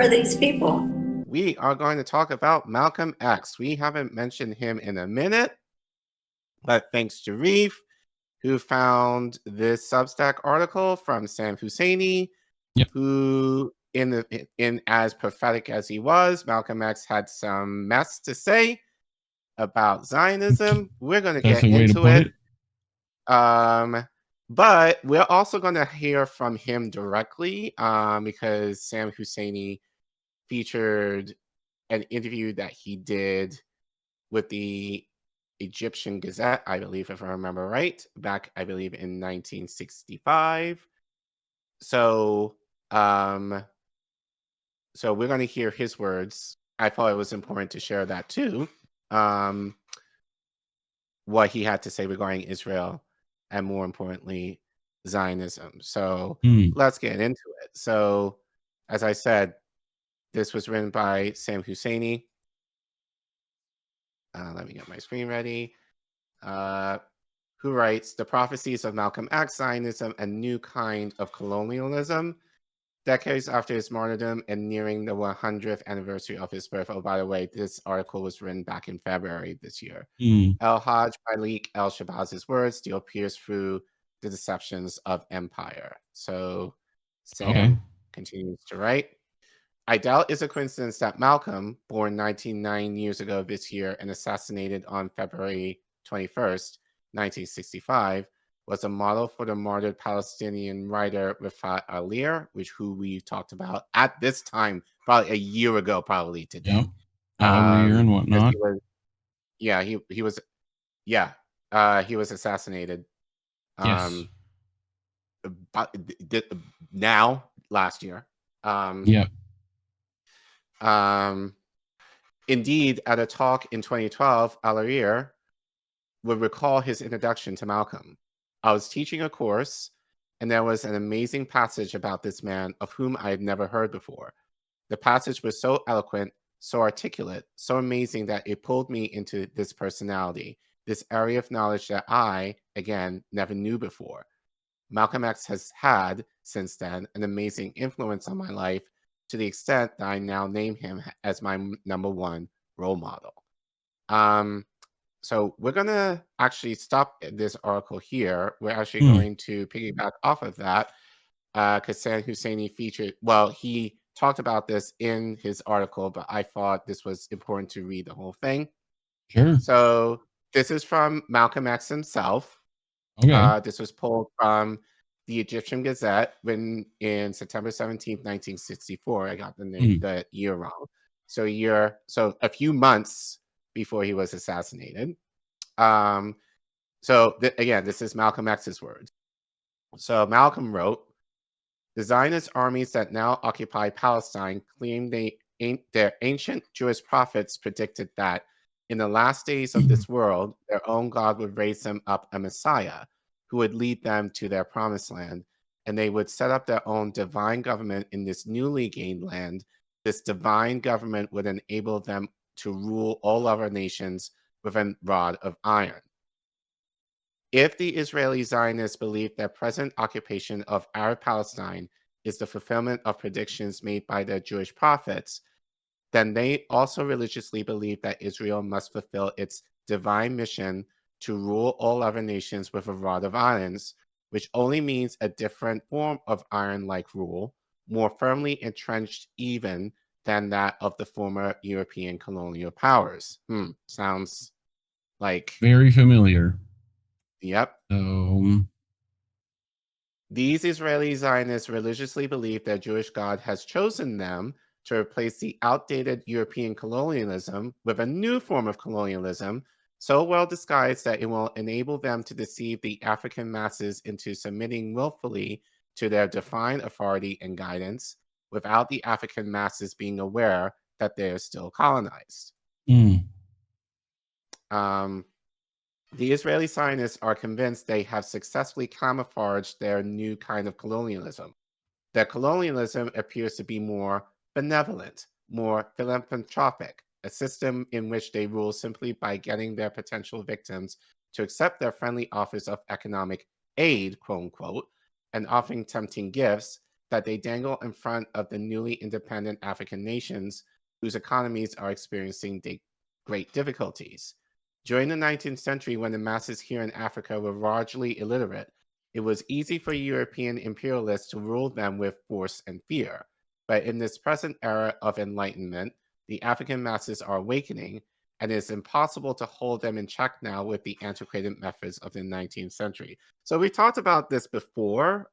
are these people? We are going to talk about Malcolm X. We haven't mentioned him in a minute, but thanks to Reef, who found this Substack article from Sam Husseini, who, in as prophetic as he was, Malcolm X had some mess to say about Zionism. We're going to get into it. But we're also going to hear from him directly because Sam Husseini featured an interview that he did with the Egyptian Gazette, I believe, if I remember right, back, I believe, in 1965. So, so we're going to hear his words. I thought it was important to share that too. What he had to say regarding Israel and, more importantly, Zionism. So let's get into it. So, as I said, this was written by Sam Husseini. Let me get my screen ready. Who writes The Prophecies of Malcolm X, Zionism, a New Kind of Colonialism, decades after his martyrdom and nearing the 100th anniversary of his birth. Oh, by the way, this article was written back in February this year. El-Hajj Malik El-Shabaz's words still pierce through the deceptions of empire. So Sam continues to write. I doubt it's a coincidence that Malcolm, born 99 years ago this year and assassinated on February 21st, 1965, was a model for the martyred Palestinian writer Rifat Alir, who we talked about at this time, probably a year ago, probably today. Alir and whatnot. He was assassinated. Yes. Now, last year. Indeed, at a talk in 2012, Alir would recall his introduction to Malcolm. I was teaching a course, and there was an amazing passage about this man of whom I had never heard before. The passage was so eloquent, so articulate, so amazing that it pulled me into this personality, this area of knowledge that I, again, never knew before. Malcolm X has had, since then, an amazing influence on my life to the extent that I now name him as my number one role model. So we're going to actually stop this article here. We're actually going to piggyback off of that because Sam Husseini he talked about this in his article, but I thought this was important to read the whole thing. Sure. So this is from Malcolm X himself. This was pulled from the Egyptian Gazette, written in September 17th, 1964. I got the year wrong. So a few months before he was assassinated. Again, this is Malcolm X's words. So Malcolm wrote, the Zionist armies that now occupy Palestine claim their ancient Jewish prophets predicted that in the last days of this world, their own God would raise them up a Messiah who would lead them to their promised land, and they would set up their own divine government in this newly gained land. This divine government would enable them to rule all other nations with a rod of iron. If the Israeli Zionists believe their present occupation of Arab Palestine is the fulfillment of predictions made by their Jewish prophets, then they also religiously believe that Israel must fulfill its divine mission to rule all other nations with a rod of irons, which only means a different form of iron-like rule, more firmly entrenched even than that of the former European colonial powers. Sounds like... very familiar. Yep. These Israeli Zionists religiously believe their Jewish God has chosen them to replace the outdated European colonialism with a new form of colonialism, so well disguised that it will enable them to deceive the African masses into submitting willfully to their divine authority and guidance, without the African masses being aware that they are still colonized. The Israeli Zionists are convinced they have successfully camouflaged their new kind of colonialism. Their colonialism appears to be more benevolent, more philanthropic, a system in which they rule simply by getting their potential victims to accept their friendly offers of economic aid, quote unquote, and offering tempting gifts, that they dangle in front of the newly independent African nations whose economies are experiencing great difficulties. During the 19th century, when the masses here in Africa were largely illiterate, it was easy for European imperialists to rule them with force and fear. But in this present era of enlightenment, the African masses are awakening, and it is impossible to hold them in check now with the antiquated methods of the 19th century. So we talked about this before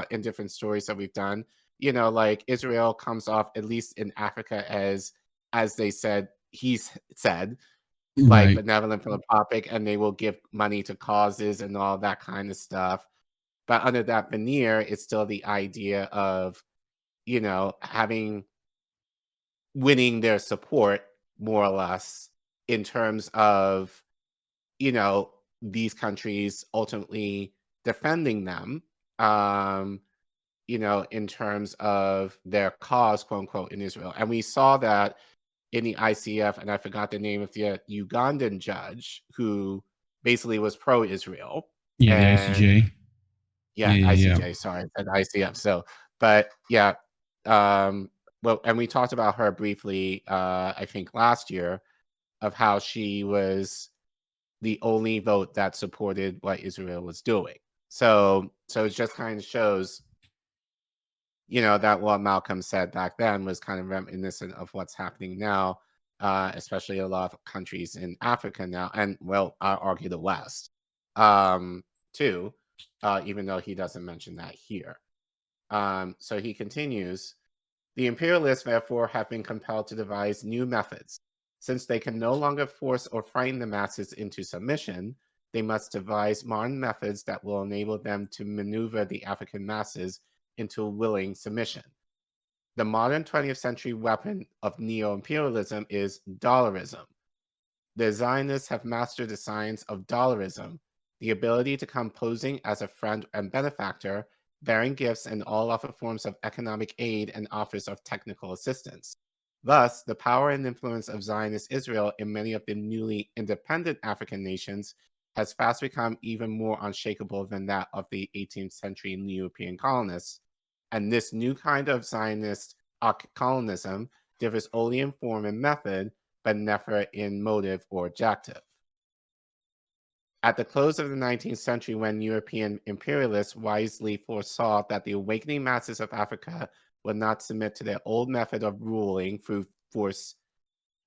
in different stories that we've done. You know, like Israel comes off, at least in Africa, as they said, he's said, like Right. benevolent, philanthropic, and they will give money to causes and all that kind of stuff. But under that veneer, it's still the idea of, you know, winning their support more or less in terms of, you know, these countries ultimately defending them, you know, in terms of their cause, quote unquote, in Israel. And we saw that in the ICF, and I forgot the name of the Ugandan judge who basically was pro-Israel. Yeah, the And ICJ. yeah, ICJ, sorry, I said ICF. So, but yeah, well, and we talked about her briefly, I think last year, of how she was the only vote that supported what Israel was doing. So it just kind of shows, you know, that what Malcolm said back then was kind of reminiscent of what's happening now, especially a lot of countries in Africa now, and well, I argue the West, too, even though he doesn't mention that here. So he continues, the imperialists, therefore, have been compelled to devise new methods. Since they can no longer force or frighten the masses into submission, they must devise modern methods that will enable them to maneuver the African masses into willing submission. The modern 20th century weapon of neo-imperialism is dollarism. The Zionists have mastered the science of dollarism, the ability to come posing as a friend and benefactor, bearing gifts and all other forms of economic aid and offers of technical assistance. Thus, the power and influence of Zionist Israel in many of the newly independent African nations has fast become even more unshakable than that of the 18th century European colonists. And this new kind of Zionist colonialism differs only in form and method, but never in motive or objective. At the close of the 19th century, when European imperialists wisely foresaw that the awakening masses of Africa would not submit to their old method of ruling through force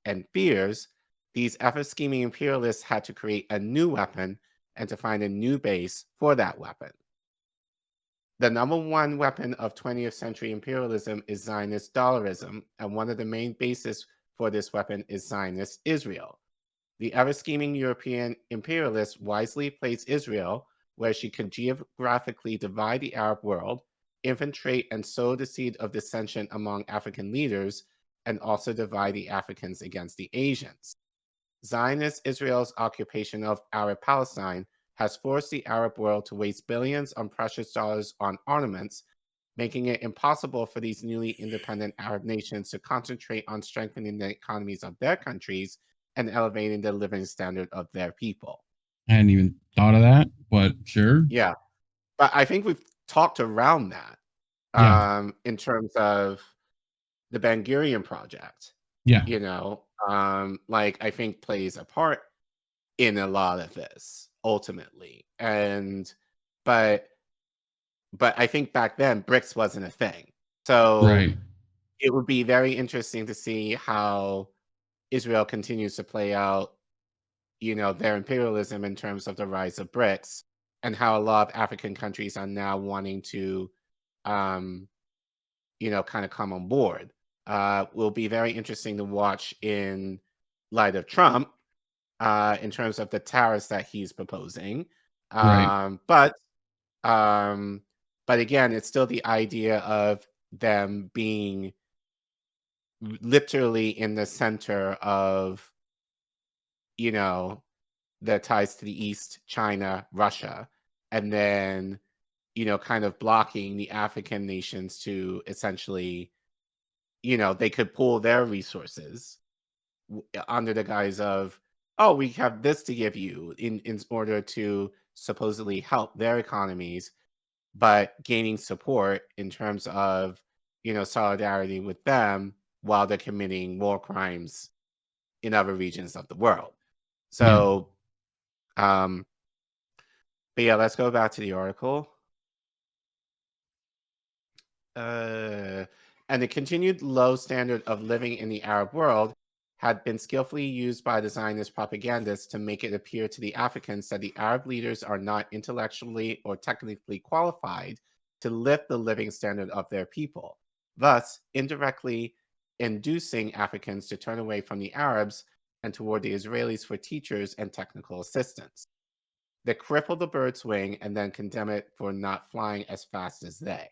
and fears, these ever-scheming imperialists had to create a new weapon and to find a new base for that weapon. The number one weapon of 20th century imperialism is Zionist dollarism, and one of the main bases for this weapon is Zionist Israel. The ever-scheming European imperialists wisely placed Israel where she could geographically divide the Arab world, infiltrate and sow the seed of dissension among African leaders, and also divide the Africans against the Asians. Zionist Israel's occupation of Arab Palestine has forced the Arab world to waste billions on precious dollars on ornaments, making it impossible for these newly independent Arab nations to concentrate on strengthening the economies of their countries and elevating the living standard of their people. I hadn't even thought of that, but sure. Yeah. But I think we've talked around that in terms of the Ben Gurion project. Yeah. You know, like I think plays a part in a lot of this ultimately. But I think back then BRICS wasn't a thing. So it would be very interesting to see how Israel continues to play out, you know, their imperialism in terms of the rise of BRICS, and how a lot of African countries are now wanting to, you know, kind of come on board. Will be very interesting to watch in light of Trump, in terms of the tariffs that he's proposing. But again, it's still the idea of them being literally in the center of, you know, the ties to the East, China, Russia, and then, you know, kind of blocking the African nations to essentially, you know, they could pool their resources under the guise of, oh, we have this to give you in order to supposedly help their economies. but gaining support in terms of, solidarity with them while they're committing war crimes in other regions of the world. So, but yeah, let's go back to the article. And the continued low standard of living in the Arab world had been skillfully used by the Zionist propagandists to make it appear to the Africans that the Arab leaders are not intellectually or technically qualified to lift the living standard of their people, thus indirectly inducing Africans to turn away from the Arabs and toward the Israelis for teachers and technical assistance. They cripple the bird's wing and then condemn it for not flying as fast as they.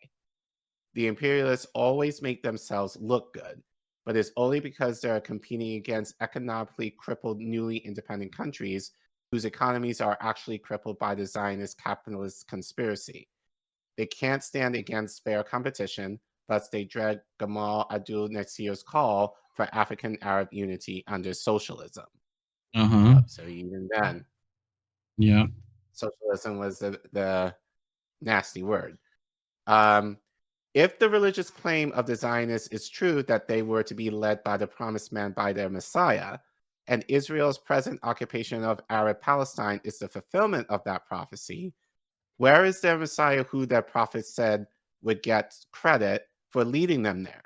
The imperialists always make themselves look good, but it's only because they're competing against economically crippled, newly independent countries whose economies are actually crippled by the Zionist capitalist conspiracy. They can't stand against fair competition, thus they dread Gamal Abdel Nasser's call for African-Arab unity under socialism. So even then, socialism was the nasty word. If the religious claim of the Zionists is true that they were to be led by the promised man by their Messiah, and Israel's present occupation of Arab Palestine is the fulfillment of that prophecy, where is their Messiah who their prophets said would get credit for leading them there?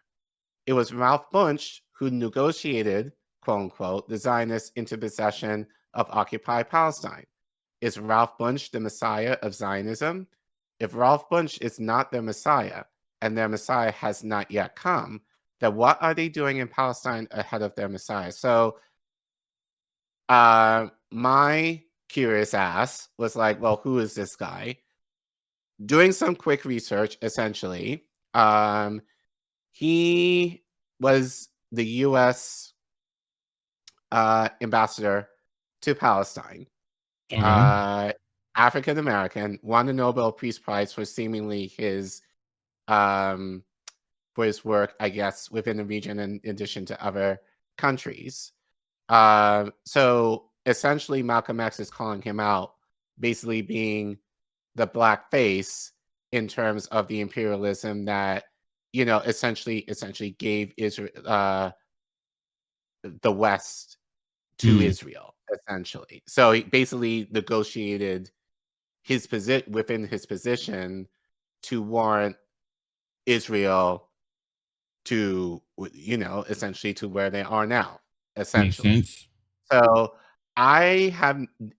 It was Ralph Bunche who negotiated, quote unquote, the Zionists into possession of occupied Palestine. Is Ralph Bunche the Messiah of Zionism? If Ralph Bunche is not their Messiah, and their Messiah has not yet come, then what are they doing in Palestine ahead of their Messiah? So my curious ass was like, well, who is this guy? Doing some quick research, essentially. He was the U.S. Ambassador to Palestine. African American, won the Nobel Peace Prize for seemingly his for his work, I guess, within the region in addition to other countries. So essentially, Malcolm X is calling him out, basically being the black face in terms of the imperialism that, essentially gave Israel, the West to Israel, essentially. So he basically negotiated his position within his position to warrant Israel to, essentially to where they are now, essentially. Makes sense. So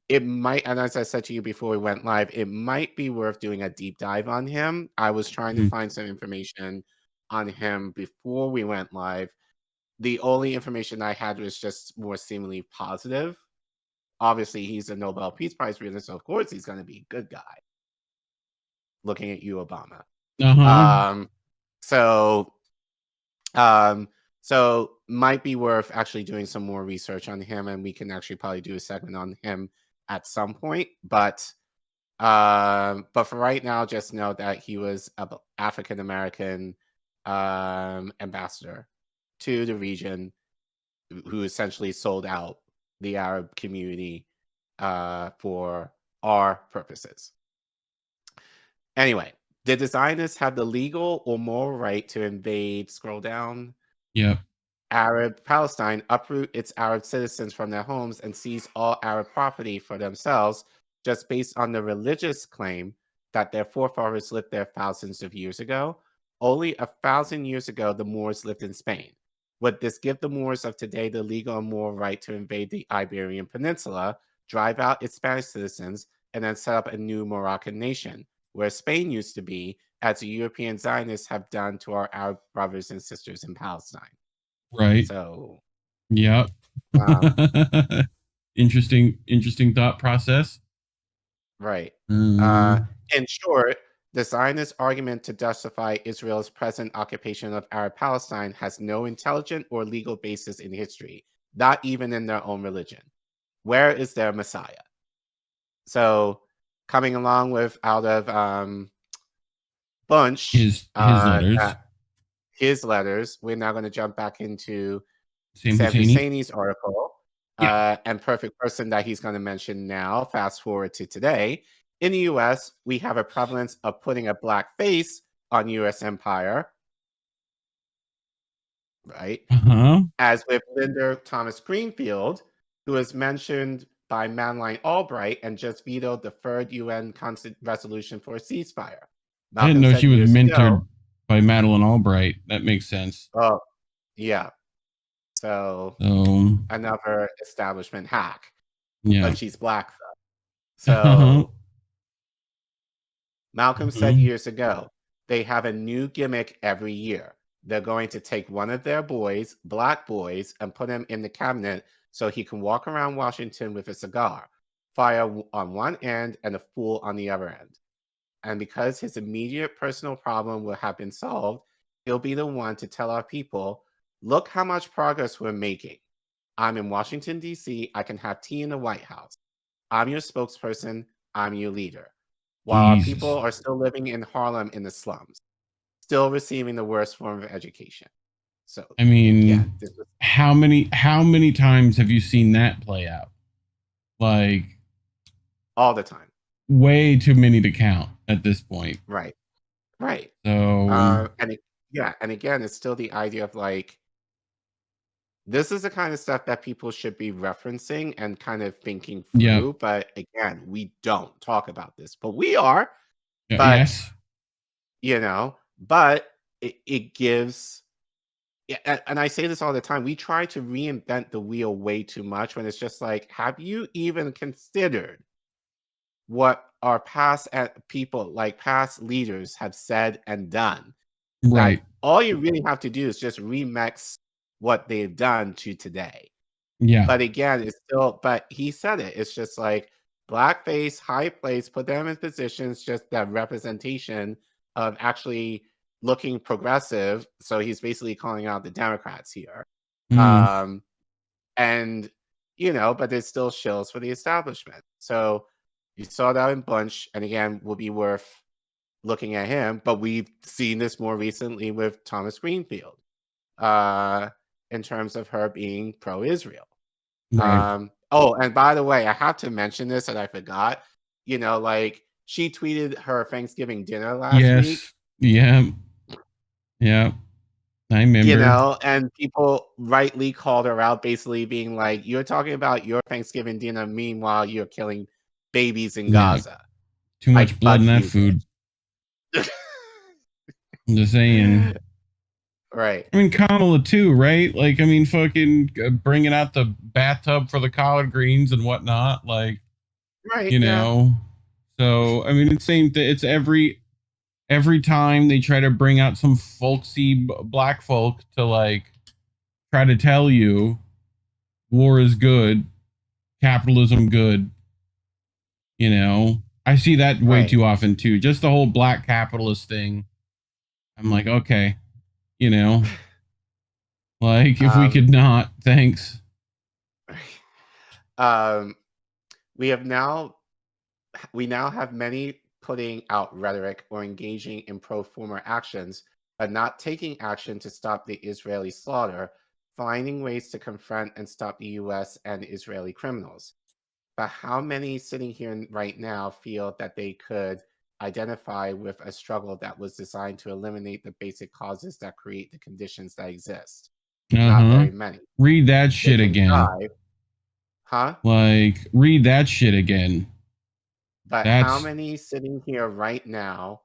it might, and as I said to you before we went live, it might be worth doing a deep dive on him. I was trying to find some information on him before we went live. The only information I had was just more seemingly positive. Obviously, he's a Nobel Peace Prize winner, so of course he's going to be a good guy. Looking at you, Obama. So might be worth actually doing some more research on him, and we can actually probably do a segment on him at some point. But for right now, just know that he was an African American ambassador to the region who essentially sold out the Arab community for our purposes. Anyway, did the Zionists have the legal or moral right to invade, scroll down, Arab Palestine, uproot its Arab citizens from their homes, and seize all Arab property for themselves just based on the religious claim that their forefathers lived there thousands of years ago? Only 1,000 years ago, the Moors lived in Spain. Would this give the Moors of today the legal and moral right to invade the Iberian Peninsula, drive out its Spanish citizens, and then set up a new Moroccan nation, where Spain used to be, as the European Zionists have done to our Arab brothers and sisters in Palestine? Right. So, interesting thought process. Right. In short, the Zionist argument to justify Israel's present occupation of Arab Palestine has no intelligent or legal basis in history, not even in their own religion. Where is their Messiah? So, coming along with out of Bunche, his letters, we're now going to jump back into Sam Husseini's article. And perfect person that he's going to mention now, fast forward to today, In the US, we have a prevalence of putting a black face on US empire, right? As with Linda Thomas Greenfield, who was mentioned by Madeleine Albright and just vetoed the third UN resolution for a ceasefire. I didn't know she was mentored by Madeleine Albright. That makes sense. Oh, yeah. So another establishment hack. Yeah. But she's black, though. So Malcolm said years ago, they have a new gimmick every year. They're going to take one of their boys, black boys, and put him in the cabinet so he can walk around Washington with a cigar, fire on one end and a fool on the other end. And because his immediate personal problem will have been solved, he'll be the one to tell our people, look how much progress we're making. I'm in Washington, D.C. I can have tea in the White House. I'm your spokesperson. I'm your leader. While our people are still living in Harlem in the slums, still receiving the worst form of education. So I mean, how many times have you seen that play out? Like all the time. Way too many to count at this point. Right. Right. So and again, it's still the idea of like, this is the kind of stuff that people should be referencing and kind of thinking through. But again, we don't talk about this, but we are. But, yes. You know, but it gives, and I say this all the time, we try to reinvent the wheel way too much when it's just like, have you even considered what our past people, like past leaders, have said and done? Right. That all you really have to do is just remix what they've done to today. Yeah. But again, it's still, but he said it. It's just like blackface, high place, put them in positions, just that representation of actually looking progressive. So he's basically calling out the Democrats here. And, you know, but there's still shills for the establishment. So you saw that in Bunch, and again, will be worth looking at him. But we've seen this more recently with Thomas Greenfield in terms of her being pro-Israel. Right. Oh, and by the way, I have to mention this and I forgot. You know, like she tweeted her Thanksgiving dinner last week. Yeah. Yeah. I remember. You know, and people rightly called her out, basically being like, you're talking about your Thanksgiving dinner, meanwhile, you're killing babies in Gaza. Too much blood in that food. I'm just saying. Right. I mean, Kamala too, right? Like, I mean, fucking bringing out the bathtub for the collard greens and whatnot. Like, you know. So, I mean, it's same thing. It's every time they try to bring out some folksy black folk to like try to tell you war is good, capitalism good. You know, I see that way too often too. Just the whole black capitalist thing. I'm like, okay, you know, like if we could not, thanks. We now have many putting out rhetoric or engaging in pro-former actions, but not taking action to stop the Israeli slaughter, finding ways to confront and stop the US and Israeli criminals. But how many sitting here right now feel that they could identify with a struggle that was designed to eliminate the basic causes that create the conditions that exist? Not very many. Read that shit again. Like, read that shit again. But how many sitting here right now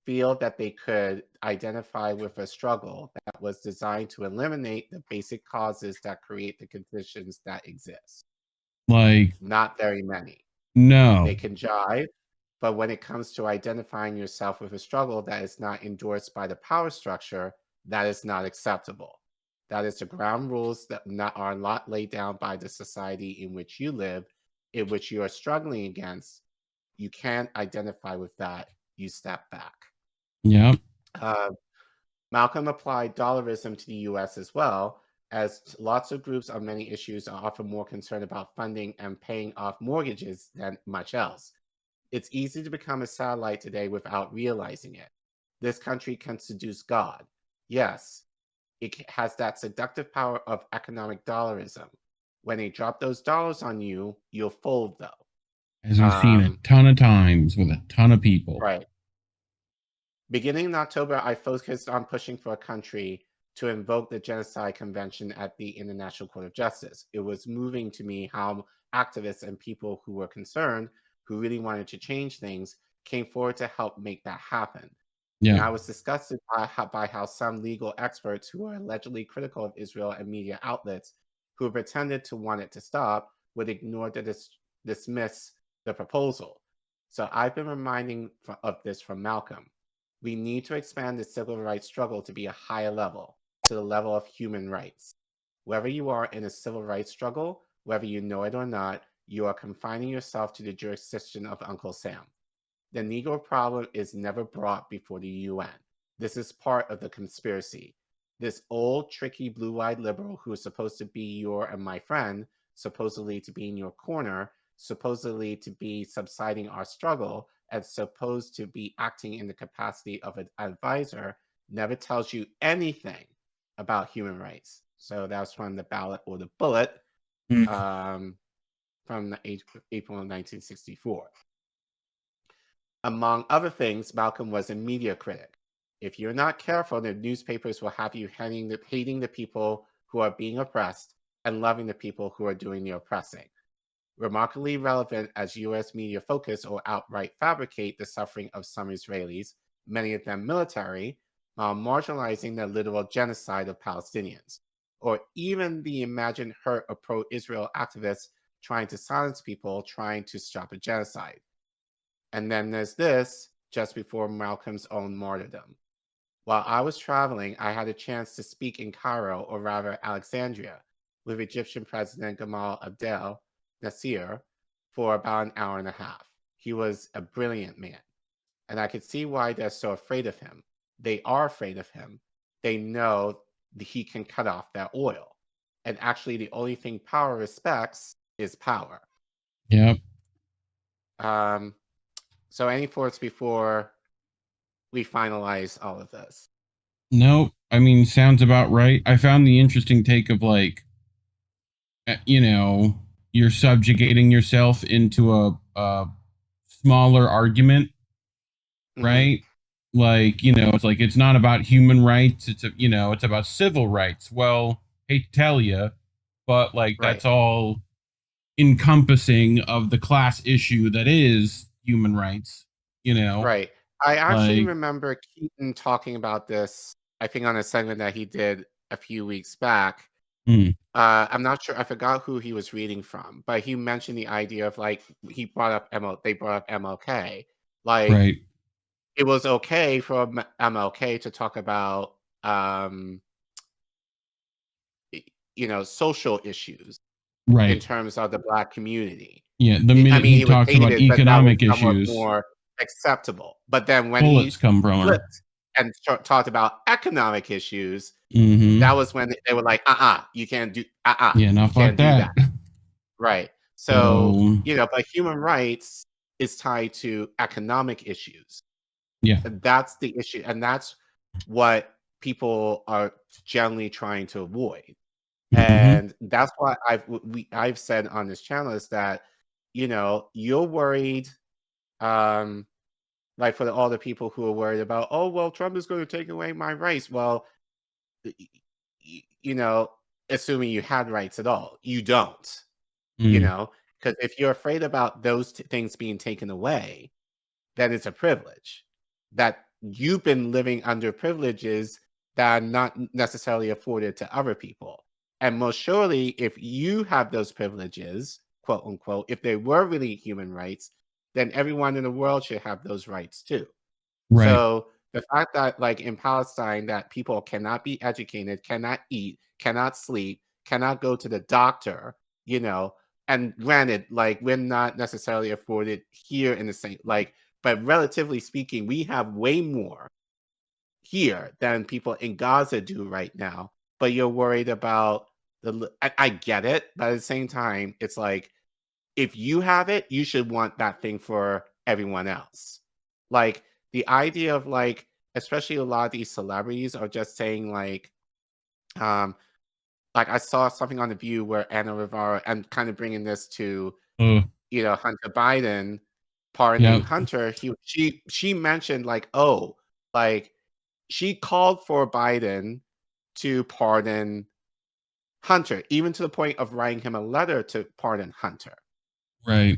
feel that they could identify with a struggle that was designed to eliminate the basic causes that create the conditions that exist? Like, not very many. No. They can jive, but when it comes to identifying yourself with a struggle that is not endorsed by the power structure, that is not acceptable. That is the ground rules that are not laid down by the society in which you live, in which you are struggling against. You can't identify with that. You step back. Yep. Malcolm applied dollarism to the US as well, as lots of groups on many issues are often more concerned about funding and paying off mortgages than much else. It's easy to become a satellite today without realizing it. This country can seduce God. Yes, it has that seductive power of economic dollarism. When they drop those dollars on you, you'll fold, though. As we've seen a ton of times with a ton of people. Right. Beginning in October, I focused on pushing for a country to invoke the Genocide Convention at the International Court of Justice. It was moving to me how activists and people who were concerned, who really wanted to change things, came forward to help make that happen. Yeah. And I was disgusted by how some legal experts who are allegedly critical of Israel and media outlets who pretended to want it to stop would ignore to dismiss the proposal. So I've been reminding of this from Malcolm. We need to expand the civil rights struggle to be a higher level, to the level of human rights. Whether you are in a civil rights struggle, whether you know it or not, you are confining yourself to the jurisdiction of Uncle Sam. The Negro problem is never brought before the UN. This is part of the conspiracy. This old, tricky, blue-eyed liberal who is supposed to be your and my friend, supposedly to be in your corner, supposedly to be subsiding our struggle, and supposed to be acting in the capacity of an advisor, never tells you anything about human rights. So that was from the Ballot or the Bullet from the April of 1964. Among other things, Malcolm was a media critic. If you're not careful, the newspapers will have you hating the people who are being oppressed and loving the people who are doing the oppressing. Remarkably relevant as U.S. media focus or outright fabricate the suffering of some Israelis, many of them military, while marginalizing the literal genocide of Palestinians, or even the imagined hurt of pro-Israel activists trying to silence people trying to stop a genocide. And then there's this, just before Malcolm's own martyrdom. While I was traveling, I had a chance to speak in Cairo, or rather Alexandria, with Egyptian President Gamal Abdel Nasser for about an hour and a half. He was a brilliant man, and I could see why they're so afraid of him. They are afraid of him. They know he can cut off their oil. And actually, the only thing power respects is power. Yep. So any thoughts before we finalize all of this? No, I mean, sounds about right. I found the interesting take of like, you know, you're subjugating yourself into a smaller argument, right? Like, you know, it's like, it's not about human rights. It's, you know, it's about civil rights. Well, hate to tell you, but like, that's all encompassing of the class issue that is human rights, you know? Right. I actually remember Keaton talking about this, I think on a segment that he did a few weeks back. I'm not sure, I forgot who he was reading from, but he mentioned the idea of like, they brought up MLK. Like, it was okay for MLK to talk about, you know, social issues in terms of the Black community. Yeah, the minute he talks about economic issues, more acceptable. But then when bullets come from flipped and talked about economic issues, that was when they were like, you can't do, yeah, not fuck that. Right. So, you know, but human rights is tied to economic issues. Yeah. And that's the issue. And that's what people are generally trying to avoid. And that's why I've said on this channel is that, you know, you're worried, like for all the people who are worried about, oh, well, Trump is going to take away my rights. Well, you know, assuming you had rights at all, you don't, you know, because if you're afraid about those things being taken away, then it's a privilege that you've been living under privileges that are not necessarily afforded to other people. And most surely, if you have those privileges, quote unquote, if they were really human rights, then everyone in the world should have those rights too. Right. So the fact that, like in Palestine, that people cannot be educated, cannot eat, cannot sleep, cannot go to the doctor, you know, and granted, like we're not necessarily afforded here in the same, like, but relatively speaking, we have way more here than people in Gaza do right now. But you're worried about I get it, but at the same time, it's like, if you have it, you should want that thing for everyone else. Like the idea of like, especially a lot of these celebrities are just saying like I saw something on The View where Anna Rivera, and kind of bringing this to, you Hunter Biden pardoning Hunter, she mentioned like, oh, like she called for Biden to pardon Hunter, even to the point of writing him a letter to pardon Hunter. Right.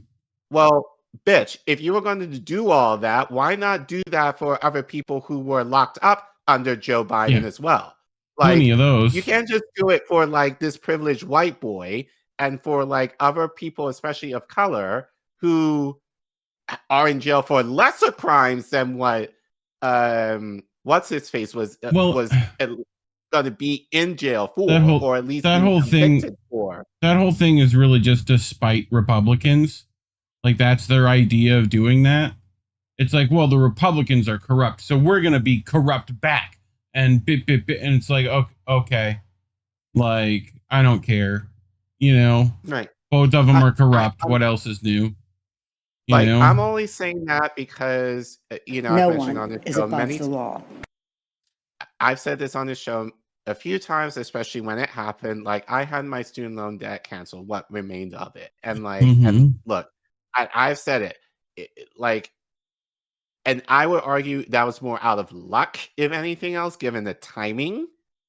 Well, bitch, if you were going to do all that, why not do that for other people who were locked up under Joe Biden as well? Like, plenty of those. You can't just do it for like this privileged white boy and for like other people, especially of color, who are in jail for lesser crimes than what what's his face was going to be in jail for, or at least that whole thing for. That whole thing is really just to spite Republicans. Like, that's their idea of doing that. It's like, well, the Republicans are corrupt, so we're going to be corrupt back. And and it's like, okay. Like, I don't care. Right. Both of them are corrupt. What else is new? I'm only saying that because, no I've mentioned on the show many the law. I've said this on the show a few times, especially when it happened. Like, I had my student loan debt canceled, what remained of it. And like, and look, I've said it, like, and I would argue that was more out of luck, if anything else, given the timing.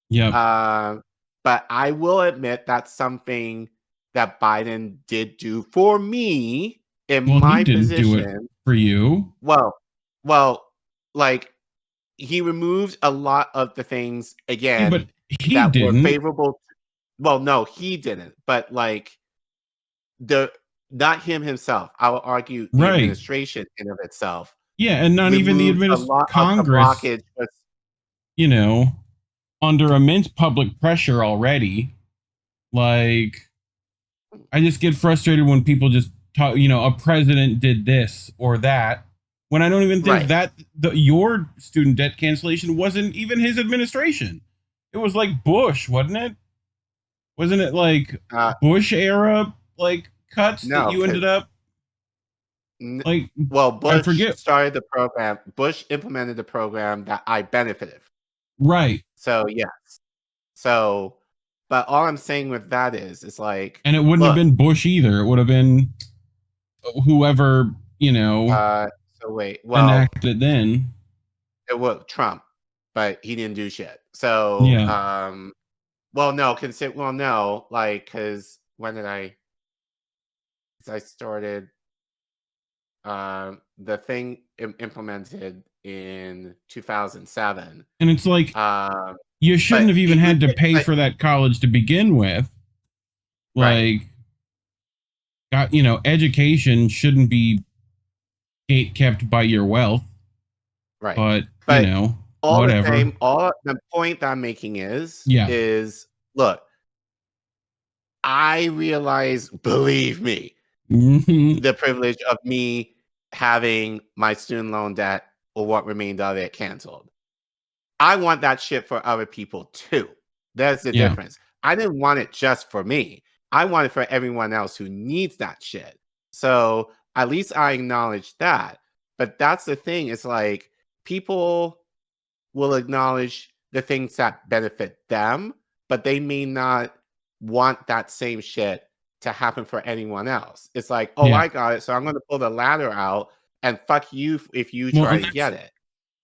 Yeah. But I will admit that's something that Biden did do for me in my position. Do it for you. Well, like, he removed a lot of the things again but he that didn't. were favorable. Well, no, he didn't. But like not him himself. I would argue the administration in of itself. Yeah, and not even the Congress. Was, under immense public pressure already. Like, I just get frustrated when people just talk. A president did this or that. When I don't even think that your student debt cancellation wasn't even his administration. It was like Bush, wasn't it? Wasn't it like Bush era like cuts that you ended up? Like, well, Bush started the program. Bush implemented the program that I benefited from. Right. So yes. So, but all I'm saying with that is, it's like, and it wouldn't have been Bush either. It would have been whoever So wait, enacted then. It was Trump, but he didn't do shit. So no, like, because when did I started the thing implemented in 2007, and it's like you shouldn't have even had to pay for that college to begin with. Like, education shouldn't be gate kept by your wealth, right? But whatever. The point that I'm making is look, I realize, believe me, the privilege of me having my student loan debt or what remained of it canceled. I want that shit for other people too. That's the difference. I didn't want it just for me. I want it for everyone else who needs that shit. So at least I acknowledge that. But that's the thing. It's like, people will acknowledge the things that benefit them, but they may not want that same shit to happen for anyone else. It's like, I got it, so I'm going to pull the ladder out and fuck you if you try to get it.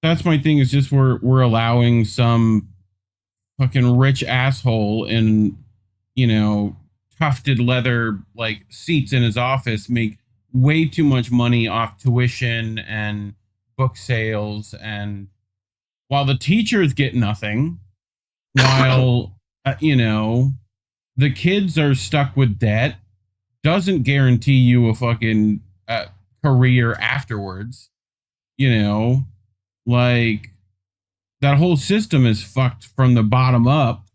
That's my thing, is just we're allowing some fucking rich asshole in, tufted leather like seats in his office make way too much money off tuition and book sales, and while the teachers get nothing, while the kids are stuck with debt, doesn't guarantee you a fucking career afterwards. Like, that whole system is fucked from the bottom up,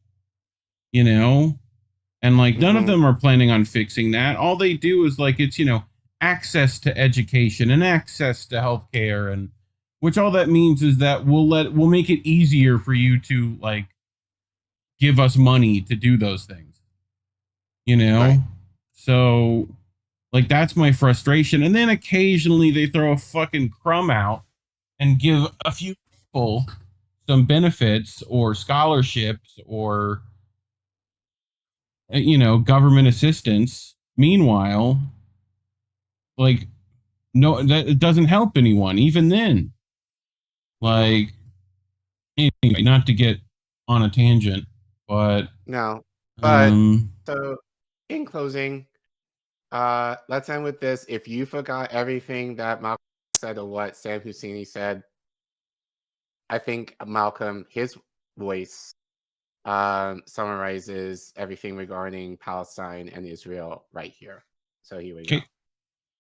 and like none of them are planning on fixing that. All they do is like, it's access to education and access to healthcare, and which all that means is that we'll make it easier for you to like give us money to do those things. So like, that's my frustration. And then occasionally they throw a fucking crumb out and give a few people some benefits or scholarships or government assistance. Meanwhile, like, no, that it doesn't help anyone, even then. Like, anyway, not to get on a tangent, but no. But so in closing, let's end with this. If you forgot everything that Malcolm said or what Sam Husseini said, I think Malcolm, his voice, summarizes everything regarding Palestine and Israel right here. So here we go.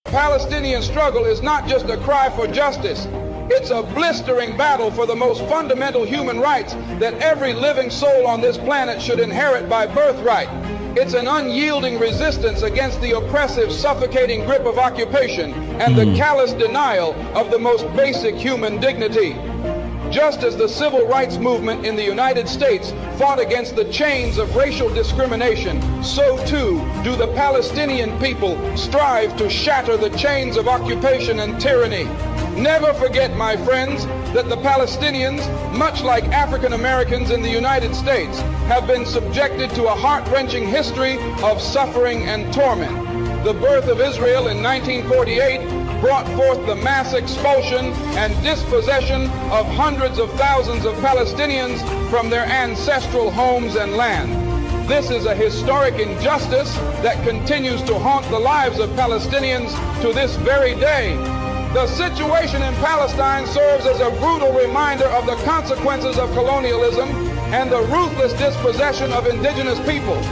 Palestinian struggle is not just a cry for justice. It's a blistering battle for the most fundamental human rights that every living soul on this planet should inherit by birthright. It's an unyielding resistance against the oppressive, suffocating grip of occupation and the callous denial of the most basic human dignity. Just as the civil rights movement in the United States fought against the chains of racial discrimination, so too do the Palestinian people strive to shatter the chains of occupation and tyranny. Never forget, my friends, that the Palestinians, much like African Americans in the United States, have been subjected to a heart-wrenching history of suffering and torment. The birth of Israel in 1948 brought forth the mass expulsion and dispossession of hundreds of thousands of Palestinians from their ancestral homes and land. This is a historic injustice that continues to haunt the lives of Palestinians to this very day. The situation in Palestine serves as a brutal reminder of the consequences of colonialism and the ruthless dispossession of indigenous peoples.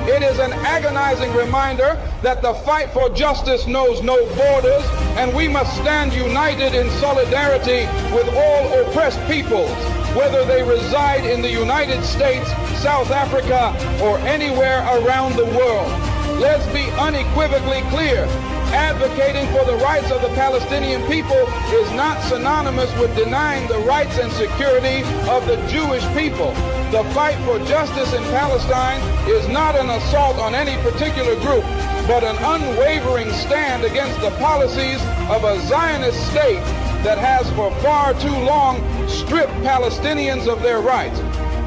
It is an agonizing reminder that the fight for justice knows no borders, and we must stand united in solidarity with all oppressed peoples, whether they reside in the United States, South Africa, or anywhere around the world. Let's be unequivocally clear. Advocating for the rights of the Palestinian people is not synonymous with denying the rights and security of the Jewish people. The fight for justice in Palestine is not an assault on any particular group, but an unwavering stand against the policies of a Zionist state that has for far too long stripped Palestinians of their rights.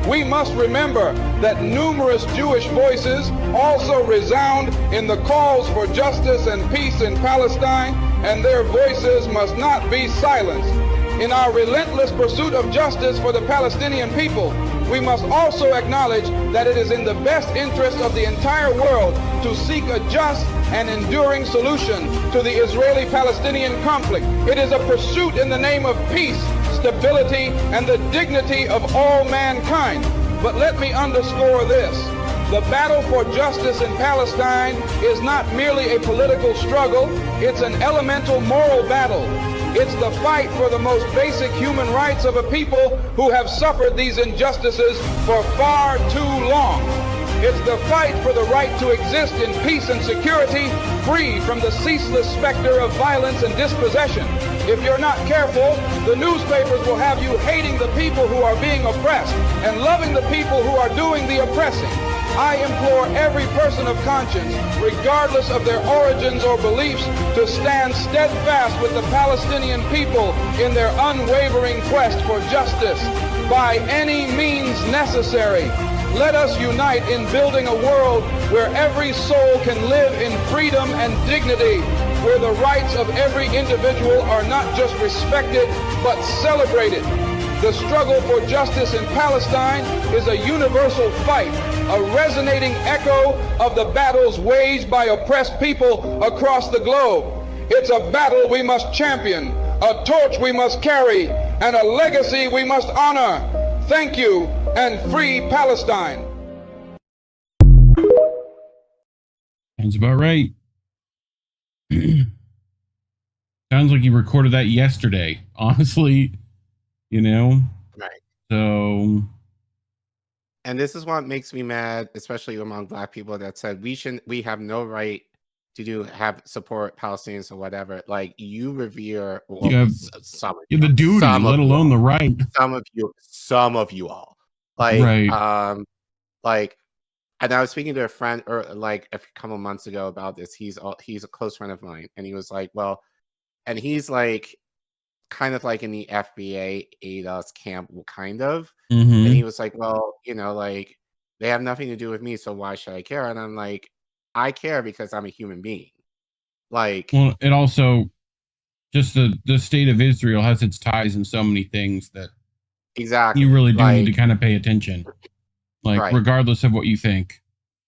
We must remember that numerous Jewish voices also resound in the calls for justice and peace in Palestine, and their voices must not be silenced. In our relentless pursuit of justice for the Palestinian people, we must also acknowledge that it is in the best interest of the entire world to seek a just and enduring solution to the Israeli-Palestinian conflict. It is a pursuit in the name of peace, stability, and the dignity of all mankind. But let me underscore this. The battle for justice in Palestine is not merely a political struggle, it's an elemental moral battle. It's the fight for the most basic human rights of a people who have suffered these injustices for far too long. It's the fight for the right to exist in peace and security, free from the ceaseless specter of violence and dispossession. If you're not careful, the newspapers will have you hating the people who are being oppressed and loving the people who are doing the oppressing. I implore every person of conscience, regardless of their origins or beliefs, to stand steadfast with the Palestinian people in their unwavering quest for justice by any means necessary. Let us unite in building a world where every soul can live in freedom and dignity, where the rights of every individual are not just respected, but celebrated. The struggle for justice in Palestine is a universal fight, a resonating echo of the battles waged by oppressed people across the globe. It's a battle we must champion, a torch we must carry, and a legacy we must honor. Thank you, and free Palestine. Sounds about right. Sounds like you recorded that yesterday, honestly. You know? Right. So. And this is what makes me mad, especially among Black people that said we have no right to support Palestinians or whatever. Like, you revere you have the duty, let alone the right. Some of you all. Like, right. And I was speaking to a friend like a couple months ago about this. He's a close friend of mine, and he was like, well, and he's like kind of like in the FBA ADOS camp, kind of. Mm-hmm. And he was like, well, like, they have nothing to do with me, so why should I care? And I'm like, I care because I'm a human being. Like, well, it also just the state of Israel has its ties in so many things that exactly, you really do like, need to kind of pay attention. Like, right, regardless of what you think,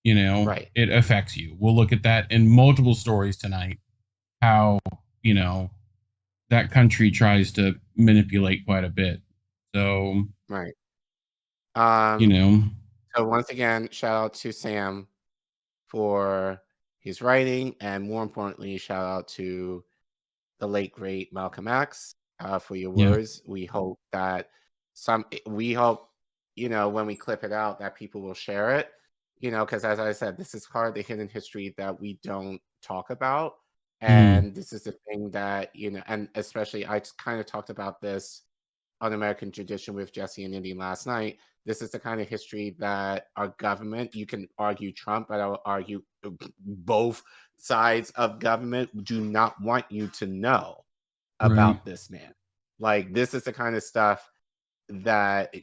you know, right, it affects you. We'll look at that in multiple stories tonight. How, you know, that country tries to manipulate quite a bit. So, right. you know, So once again, shout out to Sam for his writing, and more importantly, shout out to the late great Malcolm X for your yeah. words. We hope that we hope, you know, when we clip it out, that people will share it, you know, because as I said, this is part of the hidden history that we don't talk about. Mm, And this is the thing that, you know, and especially I kind of talked about this on American Tradition with Jesse and Indy last night. This is the kind of history that our government, you can argue Trump, but I will argue both sides of government do not want you to know right. about this man. Like, this is the kind of stuff that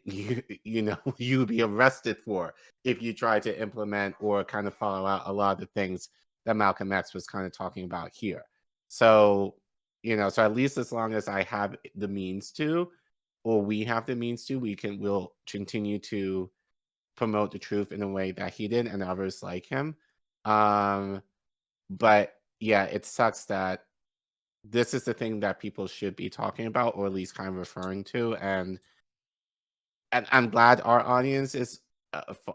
you know you'd be arrested for if you try to implement or kind of follow out a lot of the things that Malcolm X was kind of talking about here. So, you know, so at least as long as I have the means to, or we have the means to, we'll continue to promote the truth in a way that he did and others like him. But yeah, it sucks that this is the thing that people should be talking about, or at least kind of referring to, and I'm glad our audience is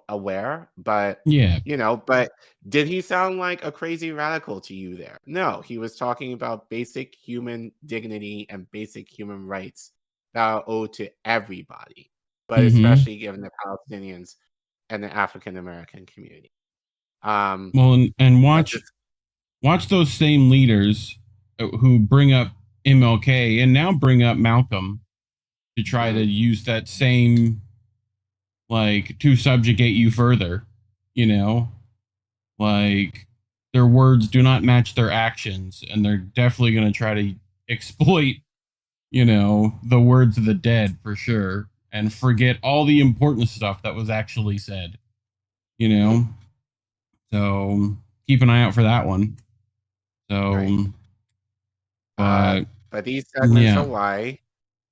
aware. But Yeah. you know, but did he sound like a crazy radical to you there? No, he was talking about basic human dignity and basic human rights that are owed to everybody, but Mm-hmm. especially given the Palestinians and the African American community. Well, and But this, watch those same leaders who bring up MLK and now bring up Malcolm to try to mhm, use that same, like, to subjugate you further, you know, like, their words do not match their actions, and they're definitely going to try to exploit, you know, the words of the dead for sure, and forget all the important stuff that was actually said, you mhm, know. So keep an eye out for that one. right. So, but But these segments are yeah. why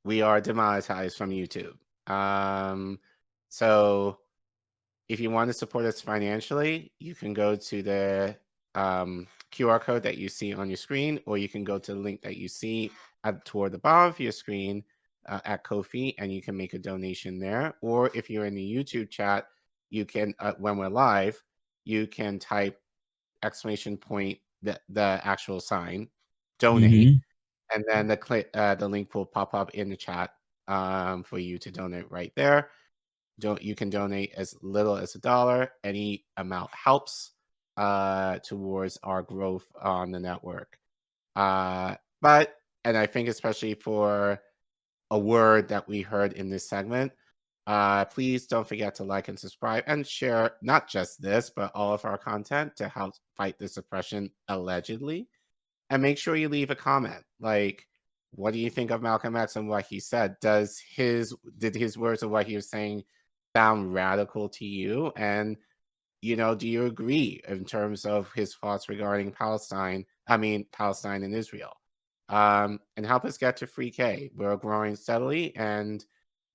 we are demonetized from YouTube. So if you want to support us financially, you can go to the QR code that you see on your screen, or you can go to the link that you see toward the bottom of your screen at Ko-fi, and you can make a donation there. Or if you're in the YouTube chat, you can, when we're live, you can type exclamation point, the actual sign, donate, Mm-hmm. and then the link will pop up in the chat for you to donate right there. You can donate as little as $1. Any amount helps towards our growth on the network. But and I think especially for a word that we heard in this segment, please don't forget to like and subscribe and share not just this, but all of our content to help fight this oppression allegedly. And make sure you leave a comment. Like, what do you think of Malcolm X and what he said? Did his words of what he was saying sound radical to you? And you know, do you agree in terms of his thoughts regarding Palestine? I mean, Palestine and Israel. And help us get to free K. We're growing steadily, and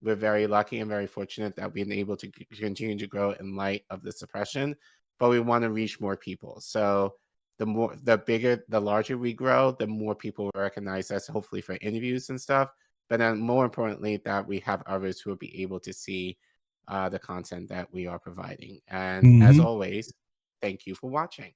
we're very lucky and very fortunate that we've been able to continue to grow in light of the suppression. But we want to reach more people. So the larger we grow, the more people recognize us, hopefully for interviews and stuff. But then more importantly, that we have others who will be able to see the content that we are providing. And as Mm-hmm. always, thank you for watching.